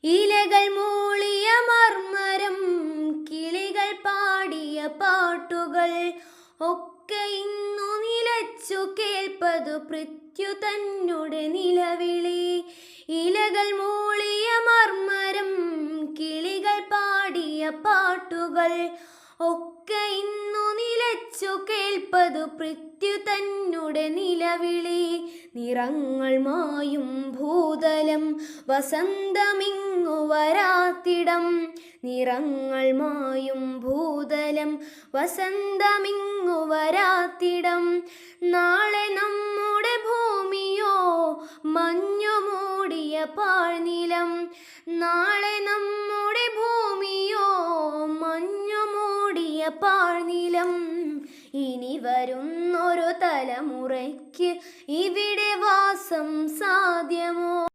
ഇലകൾ മൂളിയ മർമരം, കിളികൾ പാടിയ പാട്ടുകൾ ഒക്കെ ഇന്നു നിലച്ചു കേൾപ്പതു പൃഥ്വി തന്നുടെ നിലവിളി. ഇലകൾ മൂളിയ മർമരം, കിളികൾ പാടിയ പാട്ടുകൾ ഒക്കെ ഇന്നു നിലച്ചു കേൾപ്പതു പൃഥ്വി തന്നുടെ നിലവിളി. നിറങ്ങൾ മായും ഭൂതലം, വസന്തമിങ്ങു വരാത്തിടം. നിറങ്ങൾ മായും ഭൂതലം, വസന്തമിങ്ങു വരാത്തിടം. നാളെ നമ്മുടെ ഭൂമിയോ മഞ്ഞു മൂടിയ പാഴ്നിലം. നാളെ നമ്മുടെ ഭൂമിയോ മഞ്ഞു മൂടിയ പാഴ്നിലം. ഇനി വരുന്നൊരു തലമുറയ്ക്ക് ഇവിടെ വാസം സാധ്യമോ?